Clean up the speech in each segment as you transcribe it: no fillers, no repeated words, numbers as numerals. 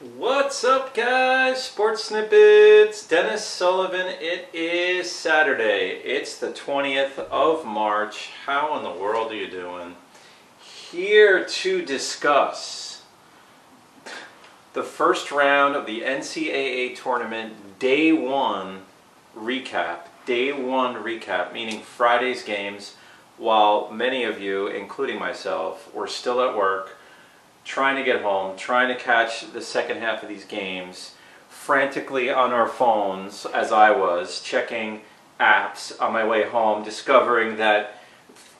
What's up, guys? Sports Snippets, Dennis Sullivan. It is Saturday. It's the 20th of March. How in the world are you doing? Here to discuss the first round of the NCAA tournament Day 1 recap. Day 1 recap, meaning Friday's games, while many of you, including myself, were still at work, trying to get home, trying to catch the second half of these games, frantically on our phones, as I was, checking apps on my way home, discovering that,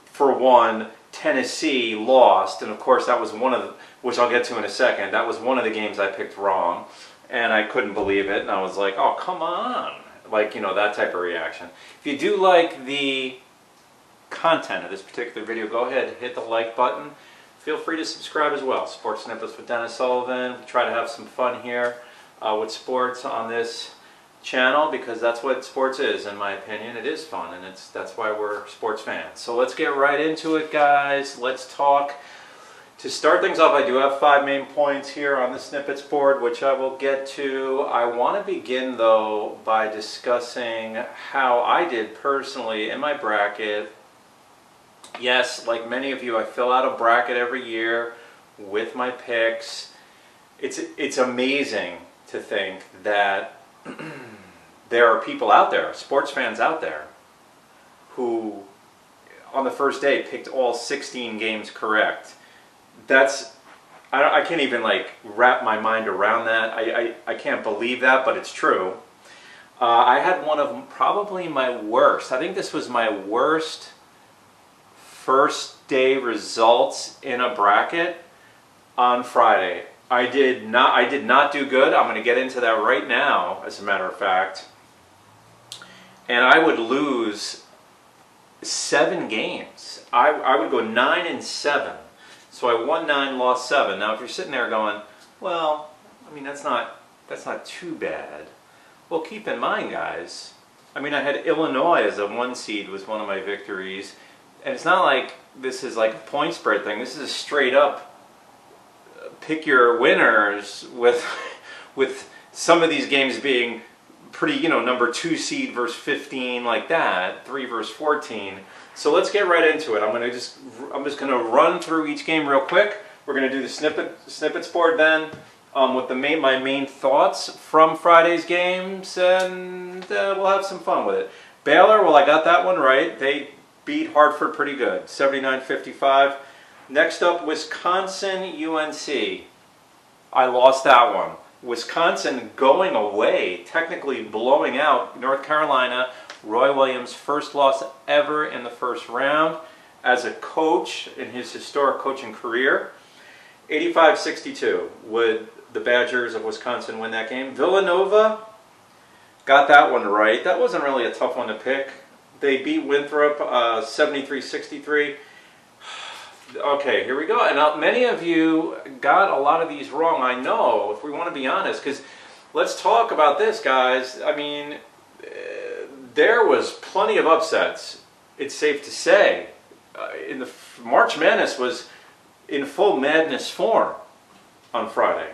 for one, Tennessee lost, and of course that was one of the, which I'll get to in a second, that was one of the games I picked wrong, and I couldn't believe it, and I was like, oh, come on, like, you know, that type of reaction. If you do like the content of this particular video, go ahead, hit the like button. Feel free to subscribe as well. Sports Snippets with Dennis Sullivan. We try to have some fun here with sports on this channel because that's what sports is, in my opinion. It is fun, and that's why we're sports fans. So let's get right into it, guys. Let's talk. To start things off, I do have 5 main points here on the Snippets board, which I will get to. I want to begin, though, by discussing how I did personally in my bracket. Yes, like many of you, I fill out a bracket every year with my picks. It's amazing to think that there are people out there, sports fans out there, who on the first day picked all 16 games correct. I can't even like wrap my mind around that. I can't believe that, but it's true. I had one of probably my worst. I think this was my worst first day results in a bracket on Friday. I did not do good. I'm going to get into that right now, as a matter of fact. And I would lose 7 games. I would go 9-7. So I won 9, lost 7. Now if you're sitting there going, well, I mean that's not too bad. Well, keep in mind, guys, I mean I had Illinois as a 1 seed was one of my victories. And it's not like this is like a point spread thing. This is a straight up pick your winners with some of these games being pretty, you know, number 2 seed versus 15 like that, 3 versus 14. So let's get right into it. I'm just going to run through each game real quick. We're going to do the snippets board then with my main thoughts from Friday's games, and we'll have some fun with it. Baylor, well, I got that one right. They beat Hartford pretty good, 79-55. Next up, Wisconsin-UNC. I lost that one. Wisconsin going away, technically blowing out North Carolina. Roy Williams' first loss ever in the first round as a coach in his historic coaching career. 85-62. Would the Badgers of Wisconsin win that game? Villanova, got that one right. That wasn't really a tough one to pick. They beat Winthrop 73-63. Okay, here we go. And many of you got a lot of these wrong, I know, if we want to be honest. Because let's talk about this, guys. I mean, there was plenty of upsets, it's safe to say. In the March Madness was in full madness form on Friday.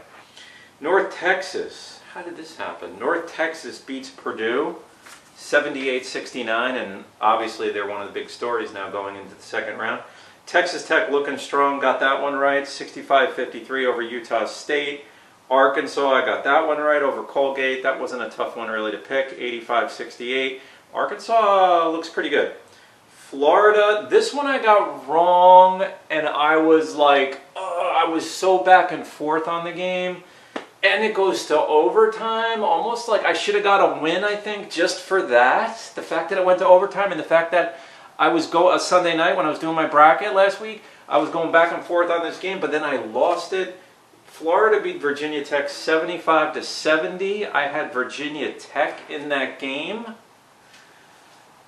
North Texas, how did this happen? North Texas beats Purdue 78-69, and obviously they're one of the big stories now going into the second round. Texas Tech looking strong, got that one right, 65-53 over Utah State. Arkansas, I got that one right over Colgate. That wasn't a tough one really to pick, 85-68. Arkansas looks pretty good. Florida, this one I got wrong, and I was like, I was so back and forth on the game. And it goes to overtime, almost like I should have got a win, I think, just for that. The fact that it went to overtime and the fact that I was a Sunday night when I was doing my bracket last week, I was going back and forth on this game, but then I lost it. Florida beat Virginia Tech 75-70. I had Virginia Tech in that game,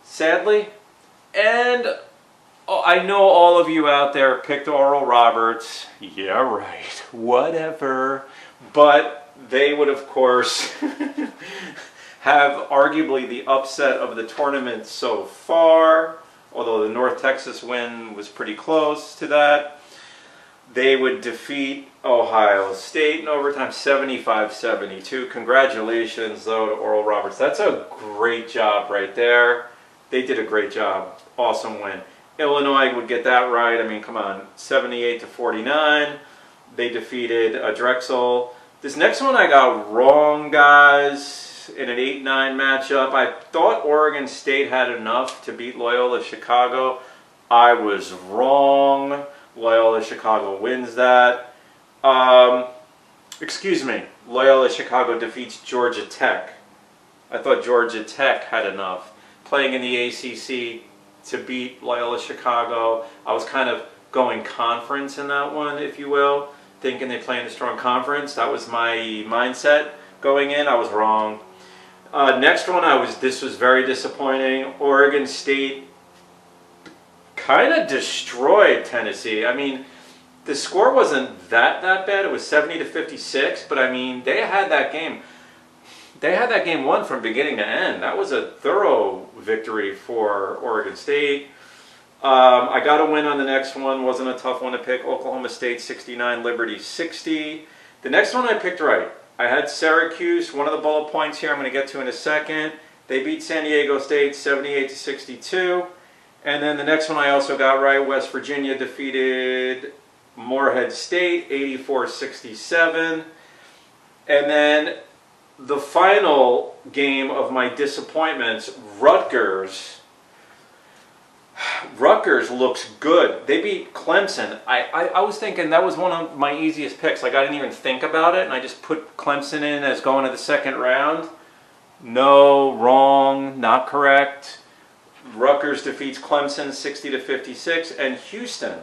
sadly. And I know all of you out there picked Oral Roberts. Yeah, right. Whatever. But they would, of course, have arguably the upset of the tournament so far, although the North Texas win was pretty close to that. They would defeat Ohio State in overtime, 75-72. Congratulations, though, to Oral Roberts. That's a great job right there. They did a great job. Awesome win. Illinois would get that right. I mean, come on, 78-49. They defeated Drexel. This next one I got wrong, guys, in an 8-9 matchup. I thought Oregon State had enough to beat Loyola Chicago. I was wrong. Loyola Chicago wins that. Excuse me. Loyola Chicago defeats Georgia Tech. I thought Georgia Tech had enough. Playing in the ACC to beat Loyola Chicago. I was kind of going conference in that one, if you will. Thinking they play in a strong conference. That was my mindset going in. I was wrong. Next one, this was very disappointing. Oregon State kind of destroyed Tennessee. I mean, the score wasn't that bad. It was 70-56, but I mean, they had that game. They had that game won from beginning to end. That was a thorough victory for Oregon State. I got a win on the next one. Wasn't a tough one to pick. Oklahoma State 69, Liberty 60. The next one I picked right. I had Syracuse. One of the bullet points here I'm going to get to in a second. They beat San Diego State 78-62. And then the next one I also got right. West Virginia defeated Morehead State 84-67. And then the final game of my disappointments, Rutgers. Rutgers looks good. They beat Clemson. I was thinking that was one of my easiest picks. Like, I didn't even think about it, and I just put Clemson in as going to the second round. No, wrong, not correct. Rutgers defeats Clemson 60-56, and Houston.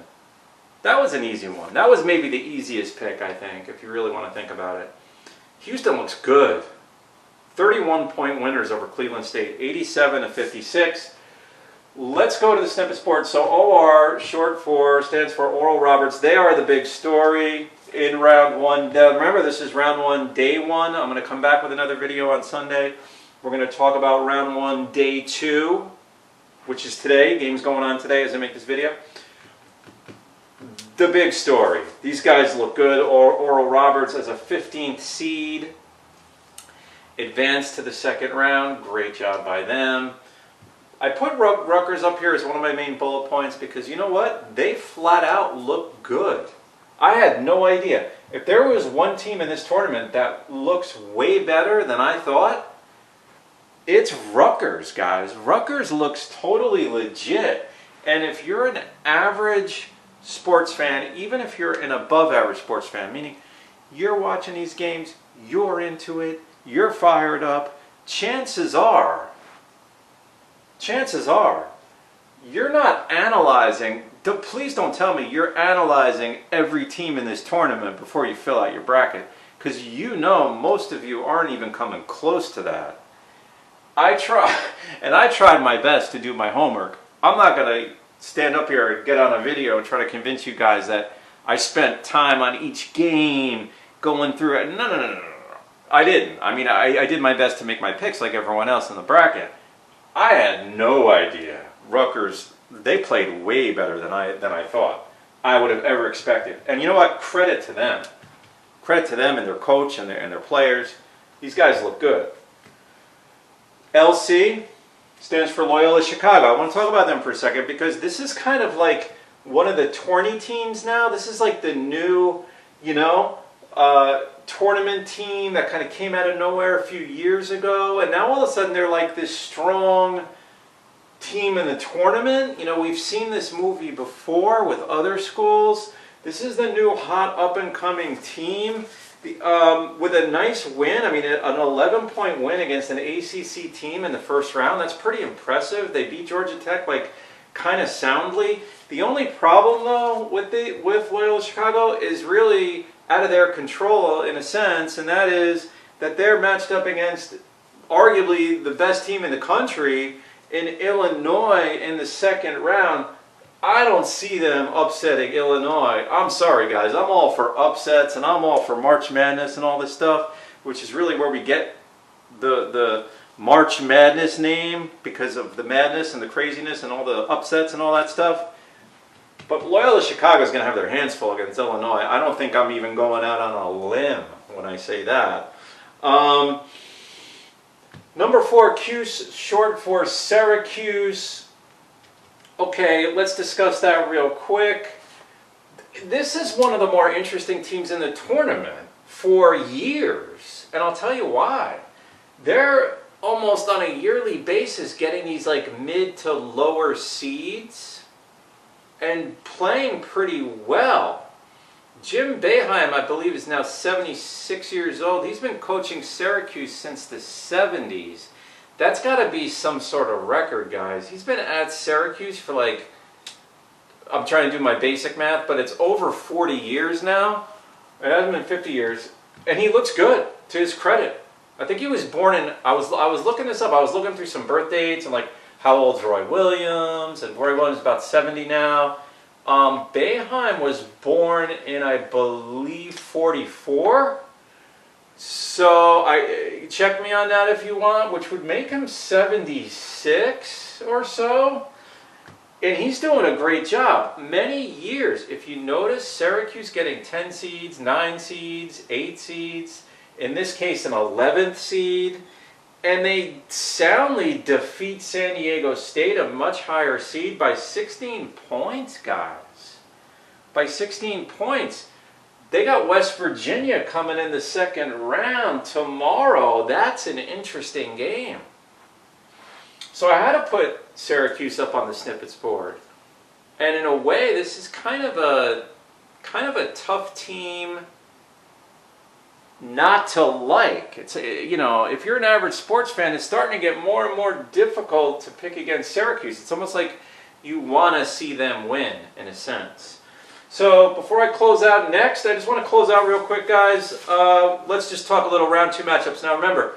That was an easy one. That was maybe the easiest pick, I think, if you really want to think about it. Houston looks good. 31-point winners over Cleveland State, 87-56. Let's go to the Snippet Sports. So OR, stands for Oral Roberts. They are the big story in round one. Now, remember, this is round one, day one. I'm going to come back with another video on Sunday. We're going to talk about round one, day two, which is today. Game's going on today as I make this video. The big story. These guys look good. Oral Roberts as a 15th seed. Advanced to the second round. Great job by them. I put Rutgers up here as one of my main bullet points because you know what? They flat out look good. I had no idea. If there was one team in this tournament that looks way better than I thought, it's Rutgers, guys. Rutgers looks totally legit. And if you're an average sports fan, even if you're an above average sports fan, meaning you're watching these games, you're into it, you're fired up, chances are, you're not analyzing, please don't tell me you're analyzing every team in this tournament before you fill out your bracket, because you know most of you aren't even coming close to that. I tried my best to do my homework. I'm not going to stand up here and get on a video and try to convince you guys that I spent time on each game going through it. No. I didn't. I mean, I did my best to make my picks like everyone else in the bracket. I had no idea. Rutgers, they played way better than I thought I would have ever expected. And you know what? Credit to them. Credit to them and their coach and their players. These guys look good. LC stands for Loyola Chicago. I want to talk about them for a second because this is kind of like one of the tourney teams now. This is like the new, tournament team that kind of came out of nowhere a few years ago, and now all of a sudden they're like this strong team in the tournament. You know, we've seen this movie before with other schools. This is the new hot up-and-coming team with a nice win. I mean, an 11-point win against an ACC team in the first round. That's pretty impressive. They beat Georgia Tech like kind of soundly. The only problem though with Loyola Chicago is really out of their control in a sense, and that is that they're matched up against arguably the best team in the country in Illinois in the second round. I don't see them upsetting Illinois. I'm sorry, guys. I'm all for upsets, and I'm all for March Madness and all this stuff, which is really where we get the March Madness name because of the madness and the craziness and all the upsets and all that stuff. But Loyola Chicago is going to have their hands full against Illinois. I don't think I'm even going out on a limb when I say that. Number 4, Cuse, short for Syracuse. Okay, let's discuss that real quick. This is one of the more interesting teams in the tournament for years, and I'll tell you why. They're almost on a yearly basis getting these like mid to lower seeds and playing pretty well. Jim Boeheim, I believe, is now 76 years old. He's been coaching Syracuse since the 70s. That's got to be some sort of record, guys. He's been at Syracuse for like, I'm trying to do my basic math, but it's over 40 years now. It hasn't been 50 years. And he looks good, to his credit. I think he was born in, I was looking this up. I was looking through some birth dates and like, how old's Roy Williams? And Roy Williams is about 70 now. Boeheim was born in, I believe, 44. So check me on that if you want, which would make him 76 or so. And he's doing a great job. Many years, if you notice, Syracuse getting 10 seeds, 9 seeds, 8 seeds, in this case an 11th seed. And they soundly defeat San Diego State, a much higher seed, by 16 points, guys. By 16 points. They got West Virginia coming in the second round tomorrow. That's an interesting game. So I had to put Syracuse up on the Snippets board. And in a way, this is kind of a tough team not to like. It's, you know, if you're an average sports fan, it's starting to get more and more difficult to pick against Syracuse. It's almost like you want to see them win, in a sense. So before I close out next, I just want to close out real quick, guys. Let's just talk a little round 2 matchups. Now remember,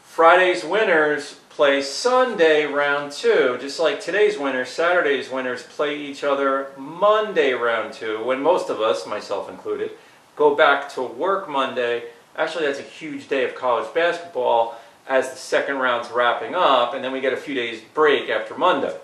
Friday's winners play Sunday round 2, just like today's winners. Saturday's winners play each other Monday round 2, when most of us, myself included, go back to work Monday. Actually, that's a huge day of college basketball as the second round's wrapping up, and then we get a few days break after Monday.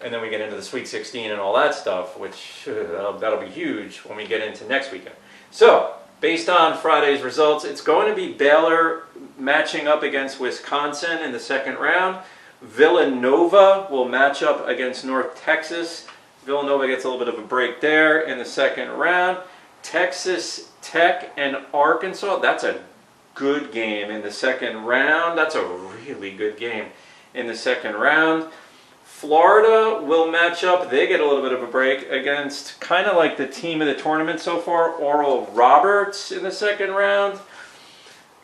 And then we get into the Sweet 16 and all that stuff, which that'll be huge when we get into next weekend. So, based on Friday's results, it's going to be Baylor matching up against Wisconsin in the second round. Villanova will match up against North Texas. Villanova gets a little bit of a break there in the second round. Texas Tech and Arkansas, that's a good game in the second round. That's a really good game in the second round. Florida will match up, they get a little bit of a break, against kind of like the team of the tournament so far, Oral Roberts in the second round.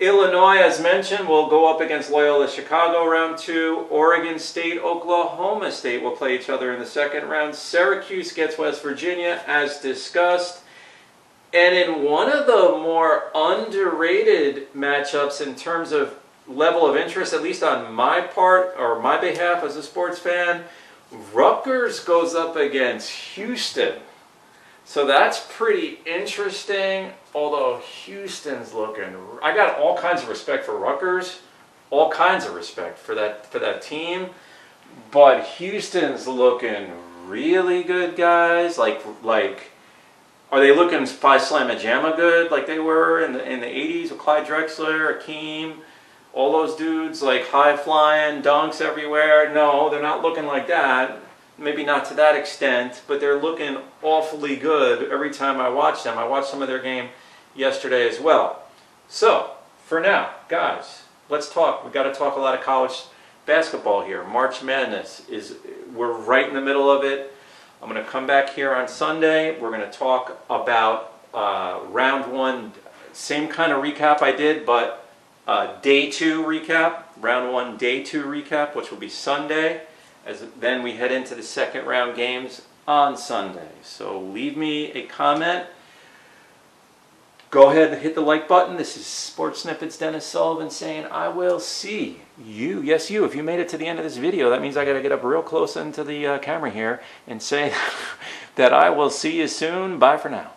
Illinois, as mentioned, will go up against Loyola Chicago round 2. Oregon State, Oklahoma State will play each other in the second round. Syracuse gets West Virginia, as discussed. And in one of the more underrated matchups in terms of level of interest, at least on my part or my behalf as a sports fan, Rutgers goes up against Houston. So that's pretty interesting, although Houston's looking... I got all kinds of respect for Rutgers, all kinds of respect for that team, but Houston's looking really good, guys. Like are they looking Phi Slamma Jamma good like they were in the 80s with Clyde Drexler, Akeem, all those dudes, like high-flying, dunks everywhere? No, they're not looking like that. Maybe not to that extent, but they're looking awfully good every time I watch them. I watched some of their game yesterday as well. So, for now, guys, let's talk. We've got to talk a lot of college basketball here. March Madness, we're right in the middle of it. I'm going to come back here on Sunday. We're going to talk about round 1, same kind of recap I did, but day 2 recap, round 1, day 2 recap, which will be Sunday. Then we head into the second round games on Sunday. So leave me a comment. Go ahead and hit the like button. This is Sports Snippets Dennis Sullivan saying I will see you. Yes, you. If you made it to the end of this video, that means I got to get up real close into the camera here and say that I will see you soon. Bye for now.